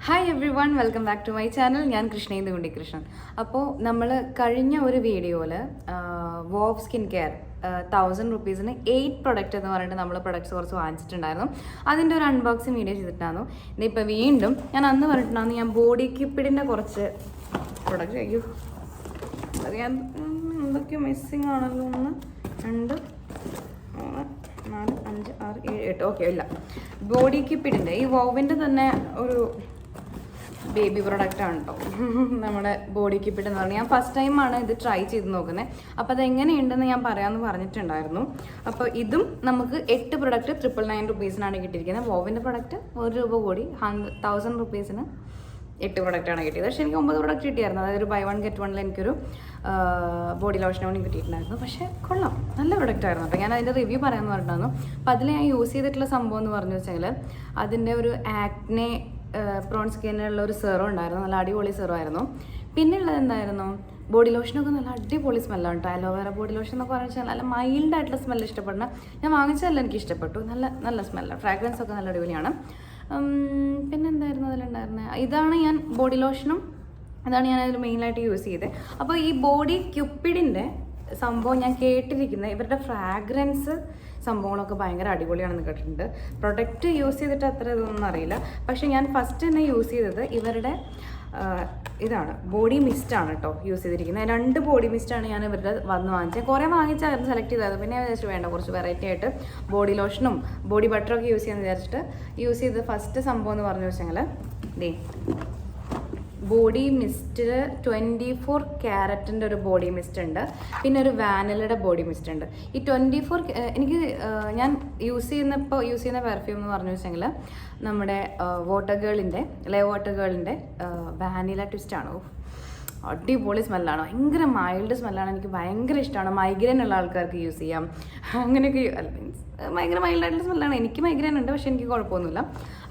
Hi everyone, welcome back to my channel. ഞാൻ കൃഷ്ണേന്ദു ഉണ്ണികൃഷ്ണൻ. അപ്പോൾ നമ്മൾ കഴിഞ്ഞ ഒരു വീഡിയോയിൽ വോവ് സ്കിൻ കെയർ 1000 റുപ്പീസിന് 8 പ്രൊഡക്റ്റ് എന്ന് പറഞ്ഞിട്ട് നമ്മൾ പ്രൊഡക്ട്സ് കുറച്ച് വാങ്ങിച്ചിട്ടുണ്ടായിരുന്നു. അതിൻ്റെ ഒരു അൺബോക്സിങ് വീഡിയോ ചെയ്തിട്ടായിരുന്നു. ഇതിപ്പോൾ വീണ്ടും ഞാൻ അന്ന് പറഞ്ഞിട്ടുണ്ടായിരുന്നു ഞാൻ ബോഡി ക്യൂപ്പിഡിൻ്റെ കുറച്ച് പ്രൊഡക്റ്റ് അത് ഞാൻ എന്തൊക്കെയോ മിസ്സിങ് ആണല്ലോ. 1 2 3 4 5 6 7 8 ഓക്കെ ഇല്ല. ബോഡി ക്യൂപ്പിഡിൻ്റെ ഈ വോവിൻ്റെ തന്നെ ഒരു ബേബി പ്രൊഡക്റ്റാണ് കേട്ടോ നമ്മുടെ ബോഡി ക്യൂപ്പിഡ് എന്ന് പറഞ്ഞാൽ. ഞാൻ ഫസ്റ്റ് ടൈമാണ് ഇത് ട്രൈ ചെയ്ത് നോക്കുന്നത്. അപ്പോൾ അതെങ്ങനെയുണ്ടെന്ന് ഞാൻ പറയാമെന്ന് പറഞ്ഞിട്ടുണ്ടായിരുന്നു. അപ്പോൾ ഇതും നമുക്ക് 8 പ്രൊഡക്റ്റ് 999 റുപ്പീസിനാണ് കിട്ടിയിരിക്കുന്നത്. വോവിൻ്റെ പ്രൊഡക്റ്റ് ₹1 കൂടി 1000 റുപ്പീസിന് 8 പ്രൊഡക്റ്റാണ് കിട്ടിയത്. പക്ഷേ എനിക്ക് 9 പ്രൊഡക്റ്റ് കിട്ടിയായിരുന്നു. അതായത് ഒരു ബൈ 1 ഗെറ്റ് 1 എനിക്കൊരു ബോഡി ലോഷന് വേണ്ടി കിട്ടിയിട്ടുണ്ടായിരുന്നു. പക്ഷേ കൊള്ളാം, നല്ല പ്രൊഡക്റ്റ് ആയിരുന്നു കേട്ടോ. ഞാൻ അതിൻ്റെ റിവ്യൂ പറയാമെന്ന് പറഞ്ഞിട്ടുണ്ടായിരുന്നു. അപ്പോൾ അതിൽ ഞാൻ യൂസ് ചെയ്തിട്ടുള്ള സംഭവം എന്ന് പറഞ്ഞു വെച്ചാൽ അതിൻ്റെ ഒരു ആക്നെ പ്രോൺ സ്കിന്നുള്ള ഒരു സെറോ ഉണ്ടായിരുന്നു. നല്ല അടിപൊളി സെറോ ആയിരുന്നു. പിന്നെ ഉള്ളത് എന്തായിരുന്നു, ബോഡി ലോഷനൊക്കെ നല്ല അടിപൊളി സ്മെല്ലാണ് കേട്ടോ. അലോവേറ ബോഡി ലോഷൻ എന്നൊക്കെ പറഞ്ഞാൽ നല്ല മൈൽഡായിട്ടുള്ള സ്മെല്ല് ഇഷ്ടപ്പെടണം. ഞാൻ വാങ്ങിച്ചതല്ല, എനിക്ക് ഇഷ്ടപ്പെട്ടു. നല്ല സ്മെല്ലാണ്. ഫ്രാഗ്രൻസ് ഒക്കെ നല്ല അടിപൊളിയാണ്. പിന്നെ എന്തായിരുന്നു അതിലുണ്ടായിരുന്നത്, ഇതാണ് ഞാൻ ബോഡി ലോഷനും അതാണ് ഞാൻ അതിൽ മെയിനായിട്ട് യൂസ് ചെയ്തത്. അപ്പോൾ ഈ ബോഡി ക്യൂപ്പിഡിൻ്റെ സംഭവം ഞാൻ കേട്ടിരിക്കുന്നത് ഇവരുടെ ഫ്രാഗ്രൻസ് സംഭവങ്ങളൊക്കെ ഭയങ്കര അടിപൊളിയാണെന്ന് കേട്ടിട്ടുണ്ട്. പ്രൊഡക്റ്റ് യൂസ് ചെയ്തിട്ട് അത്ര ഇതൊന്നും അറിയില്ല. പക്ഷേ ഞാൻ ഫസ്റ്റ് തന്നെ യൂസ് ചെയ്തത് ഇവരുടെ ഇതാണ് ബോഡി മിസ്റ്റാണ് കേട്ടോ യൂസ് ചെയ്തിരിക്കുന്നത്. 2 ബോഡി മിസ്റ്റാണ് ഞാൻ ഇവരുടെ വാങ്ങിച്ചത്. കുറേ വാങ്ങിച്ചായിരുന്നു സെലക്ട് ചെയ്തത്. പിന്നെ വിചാരിച്ചു വേണ്ട, കുറച്ച് വെറൈറ്റി ആയിട്ട് ബോഡി ലോഷനും ബോഡി ബട്ടറൊക്കെ യൂസ് ചെയ്യാമെന്ന് വിചാരിച്ചിട്ട് യൂസ് ചെയ്ത് ഫസ്റ്റ് സംഭവം എന്ന് പറഞ്ഞു വെച്ചെങ്കിൽ ബോഡി മിസ്റ്റിൽ 24 ക്യാരറ്റിൻ്റെ ഒരു ബോഡി മിസ്റ്റ് ഉണ്ട്. പിന്നെ ഒരു വാനിലയുടെ ബോഡി മിസ്റ്റ് ഉണ്ട്. ഈ 24 എനിക്ക് ഞാൻ യൂസ് ചെയ്യുന്ന പെർഫ്യൂം എന്ന് പറഞ്ഞു വെച്ചെങ്കിൽ നമ്മുടെ ലേ വാട്ടർ ഗേളിൻ്റെ വാനില ട്വിസ്റ്റാണ്. അടിപൊളി സ്മെല്ലാണ്, ഭയങ്കര മൈൽഡ് സ്മെല്ലാണ്. എനിക്ക് ഭയങ്കര ഇഷ്ടമാണ്. മൈഗ്രെയിൻ ഉള്ള ആൾക്കാർക്ക് യൂസ് ചെയ്യാം. അങ്ങനെയൊക്കെ മീൻസ് ഭയങ്കര മൈൽഡായിട്ടുള്ള സ്മെല്ലാണ്. എനിക്ക് മൈഗ്രെയിൻ ഉണ്ട്, പക്ഷേ എനിക്ക് കുഴപ്പമൊന്നുമില്ല.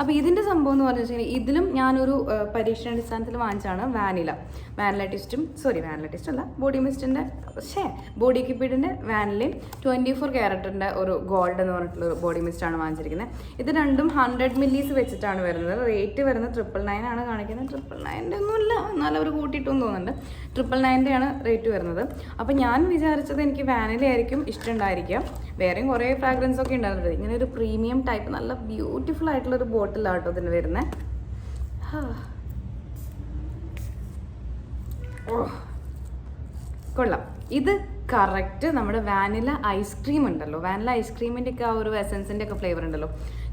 അപ്പോൾ ഇതിൻ്റെ സംഭവം എന്ന് പറഞ്ഞു വെച്ചാൽ ഇതിലും ഞാനൊരു പരീക്ഷണാടിസ്ഥാനത്തിൽ വാങ്ങിച്ചാണ് വാനില ട്വിസ്റ്റ് അല്ല, ബോഡി മിസ്റ്റിൻ്റെ ബോഡി ക്യൂപ്പിഡിൻ്റെ വാനിലയും 24 ക്യാരറ്റിൻ്റെ ഒരു ഗോൾഡ് എന്ന് പറഞ്ഞിട്ടുള്ളൊരു ബോഡി മിസ്റ്റാണ് വാങ്ങിച്ചിരിക്കുന്നത്. ഇത് രണ്ടും 100 മില്ലീസ് വെച്ചിട്ടാണ് വരുന്നത്. റേറ്റ് വരുന്നത് 999 ആണ് കാണിക്കുന്നത്. 999 ഒന്നുമില്ല, എന്നാലും അവർ കൂട്ടിയിട്ടൊന്നും തോന്നുന്നുണ്ട്. 999 ആണ് റേറ്റ് വരുന്നത്. അപ്പോൾ ഞാൻ വിചാരിച്ചത് എനിക്ക് വാനില ആയിരിക്കും ഇഷ്ടമുണ്ടായിരിക്കാം. വേറെയും കുറേ ഫ്രാഗ്രൻസ് ഒക്കെ ഉണ്ടായിരുന്നത്. ഇങ്ങനെ ഒരു പ്രീമിയം ടൈപ്പ് നല്ല ബ്യൂട്ടിഫുൾ ആയിട്ടുള്ളൊരു ബോട്ടിലാണ് കേട്ടോ ഇതിന് വരുന്നത്. കൊള്ളാം. ഇത് കറക്റ്റ് നമ്മുടെ വാനില ഐസ്ക്രീം ഉണ്ടല്ലോ, വാനില ഐസ്ക്രീമിൻ്റെ ഒക്കെ ആ ഒരു എസൻസിൻ്റെ ഒക്കെ ഫ്ലേവർ ഉണ്ടല്ലോ,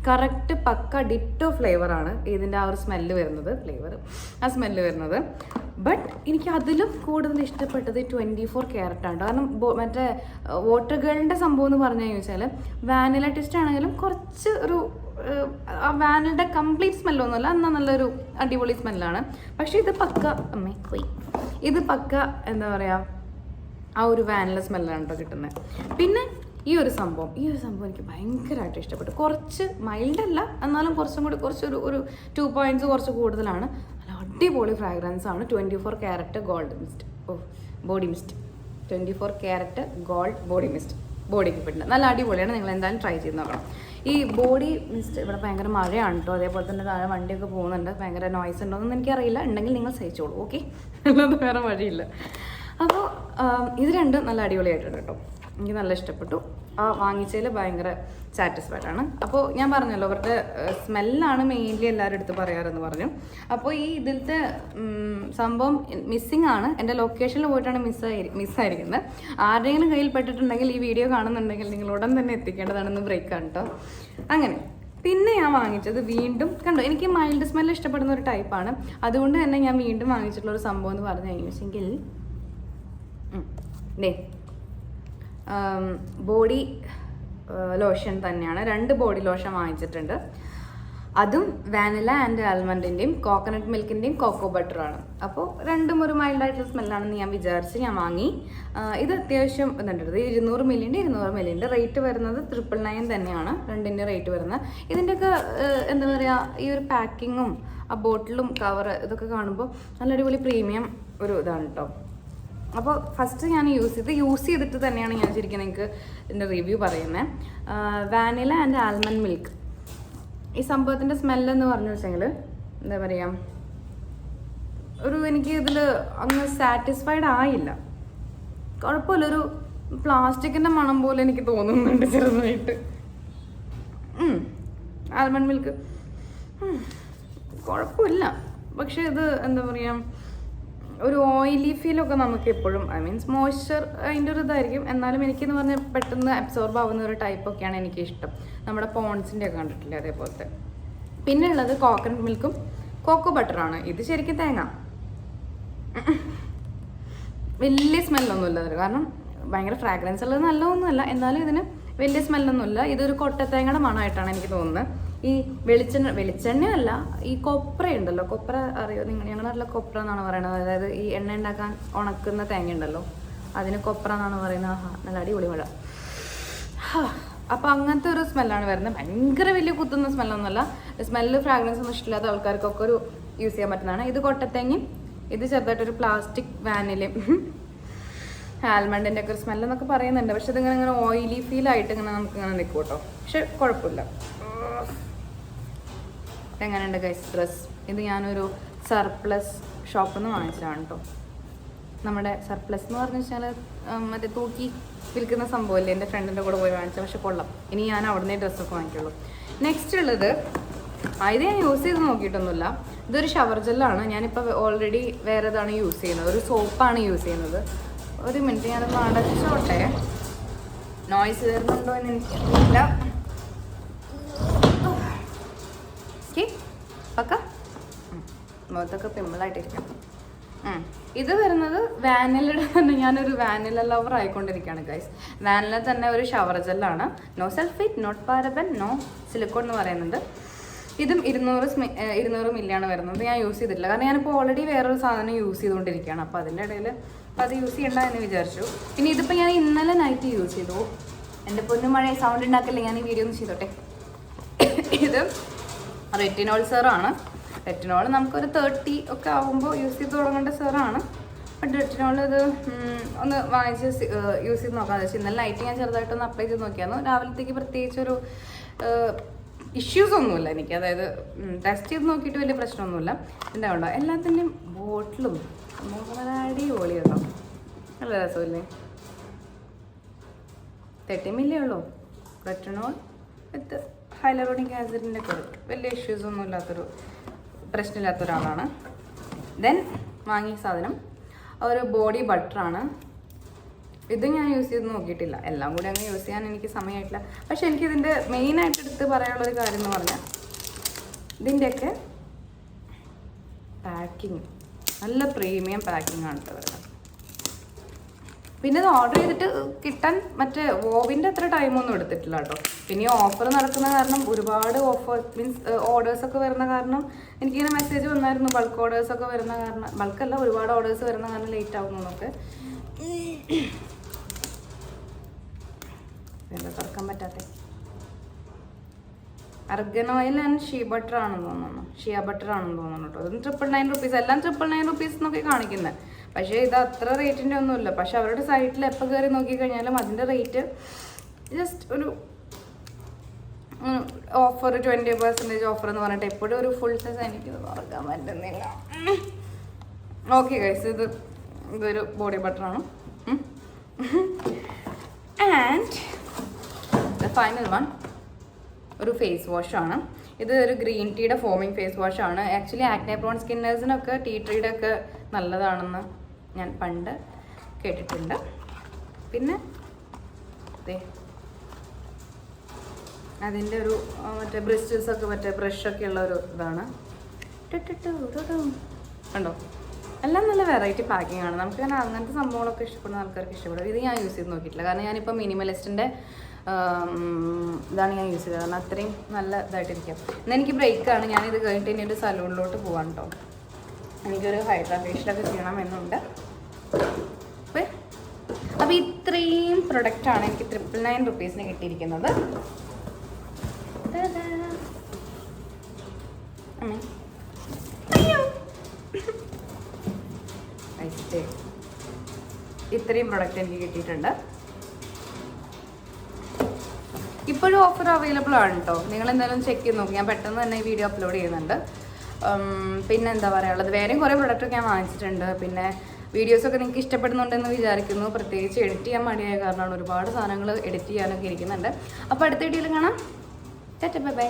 കറക്റ്റ് പക്ക ഡിറ്റോ ഫ്ലേവറാണ് ഇതിൻ്റെ ആ ഒരു സ്മെല്ല് വരുന്നത്. ബട്ട് എനിക്ക് അതിലും കൂടുതൽ ഇഷ്ടപ്പെട്ടത് 24 ക്യാരറ്റാണ്. കാരണം മറ്റേ വാട്ടർ ഗേളിൻ്റെ സംഭവം എന്ന് പറഞ്ഞു കഴിഞ്ഞാൽ വാനില ട്വിസ്റ്റ് ആണെങ്കിലും കുറച്ച് ഒരു വാനിലയുടെ കംപ്ലീറ്റ് സ്മെല്ലൊന്നുമല്ല, എന്നാൽ നല്ലൊരു അടിപൊളി സ്മെല്ലാണ്. പക്ഷേ ഇത് പക്ക എന്താ പറയുക, ആ ഒരു വാനില സ്മെല്ലാണ് കേട്ടോ കിട്ടുന്നത്. പിന്നെ ഈ ഒരു സംഭവം എനിക്ക് ഭയങ്കരമായിട്ട് ഇഷ്ടപ്പെട്ടു. കുറച്ച് മൈൽഡല്ല, എന്നാലും കുറച്ചൊരു 2 പോയിൻറ്റ്സ് കുറച്ച് കൂടുതലാണ്. നല്ല അടിപൊളി ഫ്രാഗ്രൻസ് ആണ്. 24 carat gold mist body mist 24 carat gold body mist body ക്യൂപ്പിഡിൻ്റെ നല്ല അടിപൊളിയാണ്. നിങ്ങൾ എന്തായാലും ട്രൈ ചെയ്ത് നോക്കണം. ഈ ബോഡി മിസ്റ്റ് ഇവിടെ ഭയങ്കര മഴയാണ് കേട്ടോ. അതേപോലെ തന്നെ താഴെ വണ്ടിയൊക്കെ പോകുന്നുണ്ട്. ഭയങ്കര നോയ്സ് ഉണ്ടോയെന്ന് എനിക്കറിയില്ല. ഉണ്ടെങ്കിൽ നിങ്ങൾ സഹിച്ചോളൂ, ഓക്കെ? അല്ലാതെ വേറെ വഴിയില്ല. അപ്പോൾ ഇത് രണ്ടും നല്ല അടിപൊളിയായിട്ടുണ്ട് കേട്ടോ. എനിക്ക് നല്ല ഇഷ്ടപ്പെട്ടു. വാങ്ങിച്ചതിൽ ഭയങ്കര സാറ്റിസ്ഫൈഡ് ആണ്. അപ്പോൾ ഞാൻ പറഞ്ഞല്ലോ, അവരുടെ സ്മെല്ലാണ് മെയിൻലി എല്ലാവരും എടുത്ത് പറയാറെന്ന് പറഞ്ഞു. അപ്പോൾ ഈ ഇതിലത്തെ സംഭവം മിസ്സിങ് ആണ്. എൻ്റെ ലൊക്കേഷനിൽ പോയിട്ടാണ് മിസ്സായിരിക്കുന്നത്. ആരുടെയെങ്കിലും കയ്യിൽ പെട്ടിട്ടുണ്ടെങ്കിൽ ഈ വീഡിയോ കാണുന്നുണ്ടെങ്കിൽ നിങ്ങൾ ഉടൻ തന്നെ എത്തിക്കേണ്ടതാണെന്ന് ബ്രേക്കാണ് കേട്ടോ. അങ്ങനെ പിന്നെ ഞാൻ വാങ്ങിച്ചത് വീണ്ടും കണ്ടോ, എനിക്ക് മൈൽഡ് സ്മെല്ല് ഇഷ്ടപ്പെടുന്ന ഒരു ടൈപ്പാണ്. അതുകൊണ്ട് തന്നെ ഞാൻ വീണ്ടും വാങ്ങിച്ചിട്ടുള്ള ഒരു സംഭവം എന്ന് പറഞ്ഞു കഴിഞ്ഞെങ്കിൽ ബോഡി ലോഷൻ തന്നെയാണ്. 2 ബോഡി ലോഷൻ വാങ്ങിച്ചിട്ടുണ്ട്. അതും വാനില ആൻഡ് ആൽമണ്ടിൻ്റെയും കോക്കനട്ട് മിൽക്കിൻ്റെയും കോക്കോ ബട്ടറാണ്. അപ്പോൾ രണ്ടും ഒരു മൈൽഡായിട്ടുള്ള സ്മെല്ലാണെന്ന് ഞാൻ വിചാരിച്ച് ഞാൻ വാങ്ങി. ഇത് അത്യാവശ്യം ഇതുണ്ട്. 200 മില്ലിൻ്റെ റേറ്റ് വരുന്നത് 999 തന്നെയാണ്. രണ്ടിൻ്റെ റേറ്റ് വരുന്നത്. ഇതിൻ്റെയൊക്കെ എന്താ പറയുക, ഈ ഒരു പാക്കിങ്ങും ആ ബോട്ടിലും കവറ് ഇതൊക്കെ കാണുമ്പോൾ നല്ല അടിപൊളി പ്രീമിയം ഒരു ഇതാണ് കേട്ടോ. അപ്പോൾ ഫസ്റ്റ് ഞാൻ യൂസ് ചെയ്തിട്ട് തന്നെയാണ് ഞാൻ ശരിക്കും നിങ്ങൾക്ക് ഇതിൻ്റെ റിവ്യൂ പറയുന്നത്. വാനില ആൻഡ് ആൽമണ്ട് മിൽക്ക് ഈ സംഭവത്തിൻ്റെ സ്മെല്ലെന്ന് പറഞ്ഞു വെച്ചെങ്കിൽ എന്താ പറയുക, എനിക്ക് ഇതിൽ അങ്ങ് സാറ്റിസ്ഫൈഡ് ആയില്ല. കുഴപ്പമില്ല, ഒരു പ്ലാസ്റ്റിക്കിൻ്റെ മണം പോലെ എനിക്ക് തോന്നുന്നുണ്ട് ചെറുതായിട്ട്. ആൽമണ്ട് മിൽക്ക് കുഴപ്പമില്ല, പക്ഷെ ഇത് എന്താ പറയുക, ഒരു ഓയിലി ഫീലൊക്കെ നമുക്ക് എപ്പോഴും മോയ്സ്ചർ അതിൻ്റെ ഒരു ഇതായിരിക്കും. എന്നാലും എനിക്കെന്ന് പറഞ്ഞാൽ പെട്ടെന്ന് അബ്സോർബ് ആവുന്ന ഒരു ടൈപ്പൊക്കെയാണ് എനിക്കിഷ്ടം. നമ്മുടെ പോൺസിൻ്റെ ഒക്കെ കണ്ടിട്ടില്ലേ, അതേപോലത്തെ. പിന്നെ ഉള്ളത് കോക്കനട്ട് മിൽക്കും കോക്കോ ബട്ടറാണ്. ഇത് ശരിക്കും തേങ്ങ, വലിയ സ്മെല്ലൊന്നുമില്ല അതിൽ, കാരണം ഭയങ്കര ഫ്രാഗ്രൻസ് ഉള്ളത് നല്ലതൊന്നുമല്ല, എന്നാലും ഇതിന് വലിയ സ്മെല്ലൊന്നുമില്ല. ഇതൊരു കൊട്ടത്തേങ്ങയുടെ മണമായിട്ടാണ് എനിക്ക് തോന്നുന്നത്. ഈ വെളിച്ചെണ്ണയല്ല, ഈ കൊപ്ര ഉണ്ടല്ലോ, കൊപ്ര അറിയോ നിങ്ങൾ? ഞങ്ങളുടെ നാട്ടിലെ കൊപ്ര എന്നാണ് പറയുന്നത്. അതായത് ഈ എണ്ണ ഉണ്ടാക്കാൻ ഉണക്കുന്ന തേങ്ങ ഉണ്ടല്ലോ, അതിന് കൊപ്ര എന്നാണ് പറയുന്നത്. നല്ല അടിപൊളി മഴ. അപ്പോൾ അങ്ങനത്തെ ഒരു സ്മെല്ലാണ് വരുന്നത്. ഭയങ്കര വലിയ കുത്തുന്ന സ്മെല്ലൊന്നുമല്ല. സ്മെല്ല് ഫ്രാഗ്രൻസ് ഒന്നും ഇഷ്ടമില്ലാത്ത ആൾക്കാർക്കൊക്കെ ഒരു യൂസ് ചെയ്യാൻ പറ്റുന്നതാണ്. ഇത് കൊട്ടത്തേങ്ങയും ഇത് ചെറുതായിട്ടൊരു പ്ലാസ്റ്റിക് വാനിലയും ആൽമണ്ടിൻ്റെ ഒക്കെ ഒരു സ്മെല്ലെന്നൊക്കെ പറയുന്നുണ്ട്. പക്ഷെ ഇതിങ്ങനെ ഓയിലി ഫീലായിട്ട് ഇങ്ങനെ നമുക്കിങ്ങനെ നിൽക്കും കേട്ടോ. പക്ഷെ കുഴപ്പമില്ല. എങ്ങനെയുണ്ട് ഗൈസ് ഡ്രസ്? ഇത് ഞാനൊരു സർപ്ലസ് ഷോപ്പിൽ നിന്ന് വാങ്ങിച്ചതാണ് കേട്ടോ. നമ്മുടെ സർപ്ലസ് എന്ന് പറഞ്ഞു വെച്ചാൽ മറ്റേ തൂക്കി വിൽക്കുന്ന സംഭവമല്ലേ, എൻ്റെ ഫ്രണ്ടിൻ്റെ കൂടെ പോയി വാങ്ങിച്ചത്. പക്ഷെ കൊള്ളാം. ഇനി ഞാൻ അവിടെ നിന്ന് ഡ്രസ്സൊക്കെ വാങ്ങിക്കുള്ളൂ. നെക്സ്റ്റ് ഉള്ളത്, ഇത് ഞാൻ യൂസ് ചെയ്ത് നോക്കിയിട്ടൊന്നുമില്ല. ഇതൊരു ഷവർ ജെല്ലാണ്. ഞാനിപ്പോൾ ഓൾറെഡി വേറെ ഇതാണ് യൂസ് ചെയ്യുന്നത്, ഒരു സോപ്പാണ് യൂസ് ചെയ്യുന്നത്. ഒരു മിനിറ്റ് ഞാനൊന്ന് അടച്ചോട്ടെ, നോയ്സ് വരുന്നുണ്ടോ എന്ന് എനിക്കറിയില്ല. പക്ക മുഖത്തൊക്കെ പിമ്പിളായിട്ടിരിക്കാം. ഇത് വരുന്നത് വാനിലയുടെ തന്നെ. ഞാനൊരു വാനില ലവർ ആയിക്കൊണ്ടിരിക്കുകയാണ് ഗൈസ്. വാനില തന്നെ ഒരു ഷവർ ജെല്ലാണ്. No sulphate, not paraben, no silicone എന്ന് പറയുന്നുണ്ട്. ഇതും 200 മില്ലിയാണ് വരുന്നത്. ഞാൻ യൂസ് ചെയ്തിട്ടില്ല, കാരണം ഞാനിപ്പോൾ ഓൾറെഡി വേറൊരു സാധനം യൂസ് ചെയ്തുകൊണ്ടിരിക്കുകയാണ്. അപ്പോൾ അതിൻ്റെ ഇടയിൽ അത് യൂസ് ചെയ്യണ്ട എന്ന് വിചാരിച്ചു. പിന്നെ ഇതിപ്പോൾ ഞാൻ ഇന്നലെ നൈറ്റ് യൂസ് ചെയ്തു. എൻ്റെ പൊന്നു മഴ സൗണ്ട് ഉണ്ടാക്കില്ലേ, ഞാൻ ഈ വീഡിയോ ഒന്ന് ചെയ്തോട്ടെ. ഇത് റെറ്റിനോൾ സെറാണ്. റെറ്റിനോൾ നമുക്കൊരു 30 ഒക്കെ ആകുമ്പോൾ യൂസ് ചെയ്ത് തുടങ്ങേണ്ട സെറാണ്. ബട്ട് റെറ്റിനോൾ ഇത് ഒന്ന് വാങ്ങിച്ച് യൂസ് ചെയ്ത് നോക്കാമെന്ന് വെച്ചാൽ ഇന്നലെ നൈറ്റ് ഞാൻ ചെറുതായിട്ടൊന്ന് അപ്ലൈ ചെയ്ത് നോക്കിയായിരുന്നു. രാവിലത്തേക്ക് പ്രത്യേകിച്ചൊരു ഇഷ്യൂസ് ഒന്നുമില്ല എനിക്ക്. അതായത് ടെസ്റ്റ് ചെയ്ത് നോക്കിയിട്ട് വലിയ പ്രശ്നമൊന്നുമില്ല. ഉണ്ടാവുണ്ടോ എല്ലാത്തിൻ്റെയും ബോട്ടിലും അടിപൊളി കേട്ടോ, നല്ല രസമില്ലേ. 30 മില്ലി ഉള്ളൂ. റെറ്റിനോൾ വിത്ത് ഹൈലറോണിക് ആസിഡിൻ്റെ ഒക്കെ വലിയ ഇഷ്യൂസ് ഒന്നും ഇല്ലാത്തൊരു പ്രശ്നമില്ലാത്ത ഒരാളാണ്. ദെൻ വാങ്ങിയ സാധനം ഒരു ബോഡി ബട്ടറാണ്. ഇത് ഞാൻ യൂസ് ചെയ്ത് നോക്കിയിട്ടില്ല, എല്ലാം കൂടി അങ്ങ് യൂസ് ചെയ്യാൻ എനിക്ക് സമയമായിട്ടില്ല. പക്ഷെ എനിക്കിതിൻ്റെ മെയിനായിട്ട് എടുത്ത് പറയാനുള്ളൊരു കാര്യം എന്ന് പറഞ്ഞാൽ ഇതിൻ്റെയൊക്കെ പാക്കിങ് നല്ല പ്രീമിയം പാക്കിംഗ് ആണ് കേട്ടോ വരുന്നത്. പിന്നെ ഇത് ഓർഡർ ചെയ്തിട്ട് കിട്ടാൻ മറ്റേ വോവിൻ്റെ അത്ര ടൈമൊന്നും എടുത്തിട്ടില്ല കേട്ടോ. പിന്നെ ഈ ഓഫർ നടക്കുന്ന കാരണം ഒരുപാട് ഓർഡേഴ്സൊക്കെ വരുന്ന കാരണം എനിക്കിങ്ങനെ മെസ്സേജ് വന്നായിരുന്നു. ബൾക്ക് ഓർഡേഴ്സൊക്കെ വരുന്ന കാരണം, ബൾക്കല്ല ഒരുപാട് ഓർഡേഴ്സ് വരുന്ന കാരണം ലേറ്റ് ആവുന്നൊക്കെ. എന്താ തുറക്കാൻ പറ്റാത്ത argan oil and shea butter ആണെന്ന് തോന്നുന്നു. കേട്ടോ. അതും 999 റുപ്പീസ്. എല്ലാം 999 റുപ്പീസ് എന്നൊക്കെ കാണിക്കുന്നത്. പക്ഷേ ഇത് അത്ര റേറ്റിൻ്റെ ഒന്നുമില്ല. പക്ഷെ അവരുടെ സൈറ്റിൽ എപ്പോൾ കയറി നോക്കിക്കഴിഞ്ഞാലും അതിൻ്റെ റേറ്റ് ജസ്റ്റ് ഒരു ഓഫർ 20% ഓഫർ എന്ന് പറഞ്ഞിട്ട് എപ്പോഴും ഒരു ഫുൾ സൈസ് എനിക്ക് തുറക്കാൻ പറ്റുന്നില്ല. ഓക്കെ ഗൈസ്, ഇതൊരു ബോഡി ബട്ടറാണ്. ആൻഡ് ദ ഫൈനൽ വൺ ഒരു ഫേസ് വാഷാണ്. ഇത് ഒരു ഗ്രീൻ ടീയുടെ ഫോമിങ് ഫേസ് വാഷാണ്. ആക്ച്വലി ആക്നെ പ്രോൺ സ്കിന്നേഴ്സിനൊക്കെ ടീ ട്രീയുടെ ഒക്കെ നല്ലതാണെന്ന് ഞാൻ പണ്ട് കേട്ടിട്ടുണ്ട്. പിന്നെ അതിൻ്റെ ഒരു മറ്റേ ബ്രിസ്റ്റൽസൊക്കെ മറ്റേ ബ്രഷൊക്കെ ഉള്ള ഒരു ഇതാണ്. കണ്ടോ, എല്ലാം നല്ല വെറൈറ്റി പാക്കിംഗ് ആണ്. നമുക്കങ്ങനെ അങ്ങനത്തെ സംഭവങ്ങളൊക്കെ ഇഷ്ടപ്പെടുന്ന ആൾക്കാർക്ക് ഇഷ്ടപ്പെടും. ഇത് ഞാൻ യൂസ് ചെയ്ത് നോക്കിയിട്ടില്ല, കാരണം ഞാനിപ്പോൾ മിനിമലിസ്റ്റിൻ്റെ ഇതാണ് ഞാൻ യൂസ് ചെയ്തത്. കാരണം അത്രയും നല്ല ഇതായിട്ടിരിക്കും. ഇന്ന് എനിക്ക് ബ്രേക്കാണ്. ഞാനിത് കഴിഞ്ഞിട്ട് ഇനി ഒരു സലൂണിലോട്ട് പോകാൻ കേട്ടോ. എനിക്കൊരു ഹൈഡ്രാ ഫേഷ്യലൊക്കെ ചെയ്യണമെന്നുണ്ട്. അപ്പോൾ ഇത്രയും പ്രൊഡക്റ്റാണ് എനിക്ക് 999 റുപ്പീസിന് കിട്ടിയിരിക്കുന്നത്. ഇത്രയും പ്രൊഡക്റ്റ് എനിക്ക് കിട്ടിയിട്ടുണ്ട്. ഇപ്പോഴും ഓഫർ അവൈലബിൾ ആണ് കേട്ടോ. നിങ്ങൾ എന്തായാലും ചെക്ക് ചെയ്ത് നോക്കി. ഞാൻ പെട്ടെന്ന് തന്നെ ഈ വീഡിയോ അപ്ലോഡ് ചെയ്യുന്നുണ്ട്. പിന്നെ എന്താ പറയുള്ളത്, വേറെയും കുറേ പ്രൊഡക്റ്റൊക്കെ ഞാൻ വാങ്ങിച്ചിട്ടുണ്ട്. പിന്നെ വീഡിയോസൊക്കെ നിങ്ങൾക്ക് ഇഷ്ടപ്പെടുന്നുണ്ടെന്ന് വിചാരിക്കുന്നു. പ്രത്യേകിച്ച് എഡിറ്റ് ചെയ്യാൻ മടിയായ കാരണമാണ്, ഒരുപാട് സാധനങ്ങൾ എഡിറ്റ് ചെയ്യാനൊക്കെ ഇരിക്കുന്നുണ്ട്. അപ്പോൾ അടുത്ത വീഡിയോയിൽ കാണാം. Bye bye.